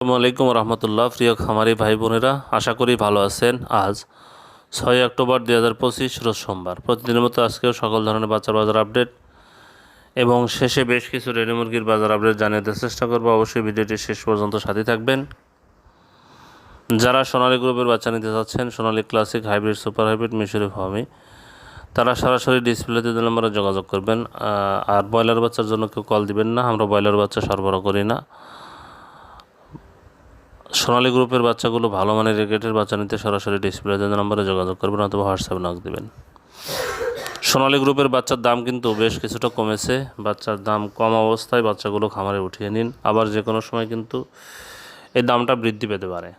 আসসালামু আলাইকুম রহমতুল্লাহ। প্রিয় খামারি ভাই বোনেরা, আশা করি ভালো আছেন। আজ 6 অক্টোবর 2025 রোজ সোমবার। প্রতিদিনের মতো আজকেও সকল ধরনের বাচ্চার বাজার আপডেট এবং শেষে বেশ কিছু রেডি মুরগির বাজার আপডেট জানিয়ে দেওয়ার চেষ্টা করবো। অবশ্যই ভিডিওটি শেষ পর্যন্ত সাথে থাকবেন। যারা সোনালী গ্রুপের বাচ্চা নিতে চাচ্ছেন, Sonali classic, hybrid, super hybrid, মিশরি ফার্মি, তারা সরাসরি ডিসপ্লেতে দুই নম্বরে যোগাযোগ করবেন। আর ব্রয়লার বাচ্চার জন্য কেউ কল দিবেন না, আমরা ব্রয়লার বাচ্চা সরবরাহ করি না। সোনালী গ্রুপের বাচ্চাগুলো ভালো মানের রেগেটের বাচ্চা নিতে সরাসরি ডিসপ্লে নম্বরে যোগাযোগ করবেন অথবা হোয়াটসঅ্যাপে নক দেবেন। সোনালী গ্রুপের বাচ্চার দাম কিন্তু বেশ কিছুটা কমেছে। বাচ্চার দাম কম অবস্থায় বাচ্চাগুলো খামারে উঠিয়ে নিন, আবার যে কোনো সময় কিন্তু এই দামটা বৃদ্ধি পেতে পারে।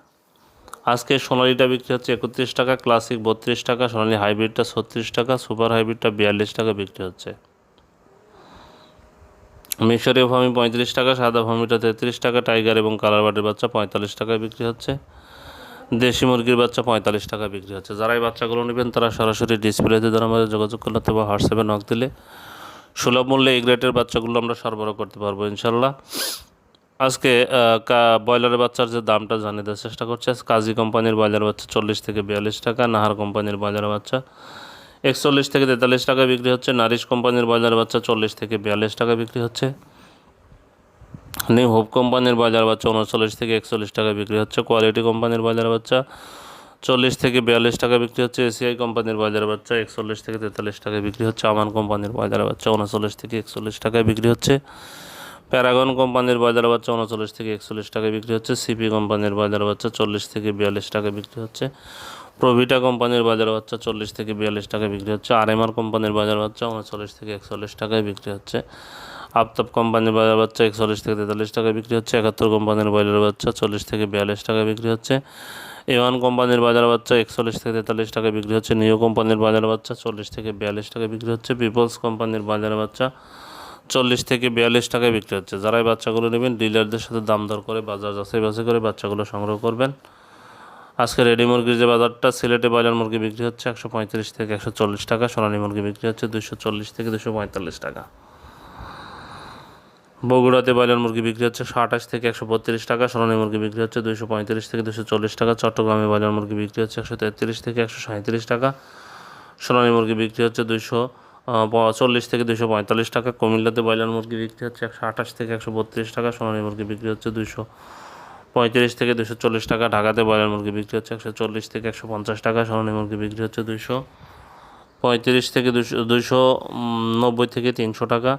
আজকে সোনালীটা বিক্রি হচ্ছে 31 টাকা, ক্লাসিক 32 টাকা, সোনালী হাইব্রিডটা 36 টাকা, সুপার হাইব্রিডটা 42 টাকা বিক্রি হচ্ছে। মিশরীয় ফার্মি 35 টাকা, সাদা ফার্মিটা 33 টাকা, টাইগার এবং কালার বাটের বাচ্চা 45 টাকায় বিক্রি হচ্ছে। দেশি মুরগির বাচ্চা 45 টাকা বিক্রি হচ্ছে। যারা এই বাচ্চাগুলো নেবেন তারা সরাসরি ডিসপ্লেতে দ্বারা আমাদের যোগাযোগ করলে অথবা হোয়াটসঅ্যাপে নক দিলে সুলভ মূল্যে এই গ্রেডের বাচ্চাগুলো আমরা সরবরাহ করতে পারবো ইনশাল্লাহ। আজকে ব্রয়লারের বাচ্চার যে দামটা জানিয়ে দেওয়ার চেষ্টা করছে। কাজী কোম্পানির ব্রয়লার বাচ্চা 40 থেকে 42 টাকা, নাহার কোম্পানির ব্রয়লার বাচ্চা 41 থেকে 43 টাকা বিক্রি হচ্ছে। নারিশ কোম্পানির ব্রয়লার বাচ্চা 40 থেকে 42 টাকা বিক্রি হচ্ছে। নিউ হোপ কোম্পানির ব্রয়লার বাচ্চা 39 থেকে 41 টাকা বিক্রি হচ্ছে। কোয়ালিটি কোম্পানির ব্রয়লার বাচ্চা 40 থেকে 42 টাকা বিক্রি হচ্ছে। এসিআই কোম্পানির ব্রয়লার বাচ্চা 41 থেকে 43 টাকায় বিক্রি হচ্ছে। আমান কোম্পানির ব্রয়লার বাচ্চা 39 থেকে 41 টাকায় বিক্রি হচ্ছে। প্যারাগন কোম্পানির ব্রয়লার বাচ্চা 39 থেকে 41 টাকায় বিক্রি হচ্ছে। সিপি কোম্পানির ব্রয়লার বাচ্চা 40 থেকে 42 টাকায় বিক্রি হচ্ছে। প্রভিটা কোম্পানির ব্রয়লার বাচ্চা 40 থেকে 42 টাকায় বিক্রি হচ্ছে। আরএমআর কোম্পানির ব্রয়লার বাচ্চা 39 থেকে 41 টাকায় বিক্রি হচ্ছে। আফতাব কোম্পানির ব্রয়লার বাচ্চা 41 থেকে 43 টাকায় বিক্রি হচ্ছে। 71 কোম্পানির ব্রয়লার বাচ্চা 40 থেকে 42 টাকায় বিক্রি হচ্ছে। এওয়ান কোম্পানির বাজার বাচ্চা 41 থেকে 43 টাকায় বিক্রি হচ্ছে। নিউ কোম্পানির বাজার বাচ্চা 40 থেকে 42 টাকায় বিক্রি হচ্ছে। পিপলস কোম্পানির বাজার বাচ্চা 40 থেকে 42 টাকায় বিক্রি হচ্ছে। যারা এই বাচ্চাগুলো নেবেন ডিলারদের সাথে দাম দর করে বাজার যাচাই বাছাই করে বাচ্চাগুলো সংগ্রহ করবেন। আজকে রেডি মুরগির যে বাজারটা, সিলেটে ব্রয়লার মুরগি বিক্রি হচ্ছে 135 থেকে 140 টাকা, সোনালী মুরগি বিক্রি হচ্ছে 240 থেকে 245 টাকা। বগুড়াতে ব্রয়লার মুরগি বিক্রি হচ্ছে 128 থেকে 132 টাকা, সোনালী মুরগি বিক্রি হচ্ছে 235 থেকে 240 টাকা। চট্টগ্রামে ব্রয়লার মুরগি বিক্রি হচ্ছে 133 থেকে 137 টাকা, সোনালী মুরগি বিক্রি হচ্ছে 240 থেকে 245 টাকা। কুমিল্লাতে ব্রয়লার মুরগি বিক্রি হচ্ছে 128 থেকে 132 টাকা, সোনালী মুরগি বিক্রি হচ্ছে 235 থেকে 240 টাকা। ঢাকাতে ব্রয়লার মুরগি বিক্রি হচ্ছে 140 থেকে 150 টাকা, সোনালী মুরগি বিক্রি হচ্ছে 235 থেকে 290 থেকে 300 টাকা।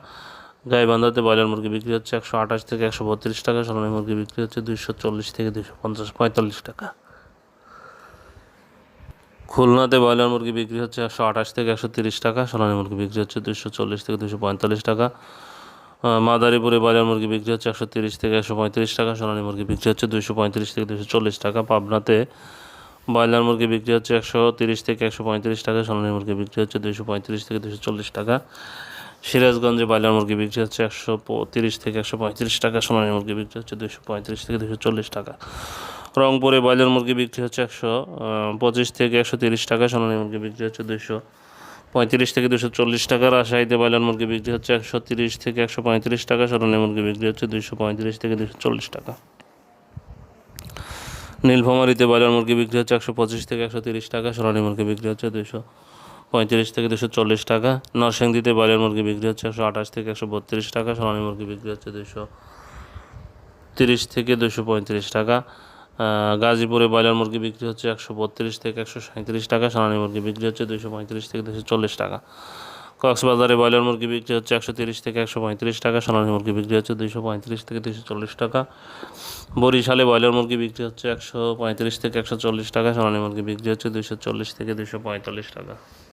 গাইবান্ধাতে ব্রয়লার মুরগি বিক্রি হচ্ছে 128 থেকে 132 টাকা, সোনালী মুরগি বিক্রি হচ্ছে 240 থেকে 245 টাকা। খুলনাতে ব্রয়লার মুরগি বিক্রি হচ্ছে 128 থেকে 130 টাকা, সোনালী মুরগি বিক্রি হচ্ছে 240 থেকে 245 টাকা। মাদারীপুরে ব্রয়লার মুরগি বিক্রি হচ্ছে 130 থেকে 135 টাকা, সোনালী মুরগি বিক্রি হচ্ছে 235 থেকে 240 টাকা। পাবনাতে ব্রয়লার মুরগি বিক্রি হচ্ছে 130 থেকে 135 টাকা, সোনালী মুরগি বিক্রি হচ্ছে 235 থেকে 240 টাকা। সিরাজগঞ্জে ব্রয়লার মুরগি বিক্রি হচ্ছে 130 থেকে 135 টাকা, সোনালী মুরগি বিক্রি হচ্ছে 235 থেকে 240 টাকা। রংপুরে ব্রয়লার মুরগি বিক্রি হচ্ছে 125 থেকে 130 টাকা, সোনালী মুরগি বিক্রি হচ্ছে 235 থেকে 240 টাকা। রাজশাহীতে ব্রয়লার মুরগি বিক্রি হচ্ছে 130 থেকে 135 টাকা, সোনালী মুরগি বিক্রি হচ্ছে 235 থেকে 240 টাকা। নীলফামারীতে ব্রয়লার মুরগি বিক্রি হচ্ছে 125 থেকে 130 টাকা, সোনালী মুরগি বিক্রি হচ্ছে 235 থেকে 240 টাকা। নরসিংদীতে ব্রয়লার মুরগি বিক্রি হচ্ছে 128 থেকে 132 টাকা, সোনালী মুরগি বিক্রি হচ্ছে 230 থেকে 235 টাকা। গাজীপুরে ব্রয়লার মুরগি বিক্রি হচ্ছে 132 থেকে 137 টাকা, সোনালী মুরগি বিক্রি হচ্ছে 235 থেকে 240 টাকা। কক্সবাজারে ব্রয়লার মুরগি বিক্রি হচ্ছে 130 থেকে 135 টাকা, সোনালী মুরগি বিক্রি হচ্ছে 235 থেকে 240 টাকা। বরিশালে ব্রয়লার মুরগি বিক্রি হচ্ছে 135 থেকে 140 টাকা, সোনালী মুরগি বিক্রি হচ্ছে 240 থেকে 245 টাকা।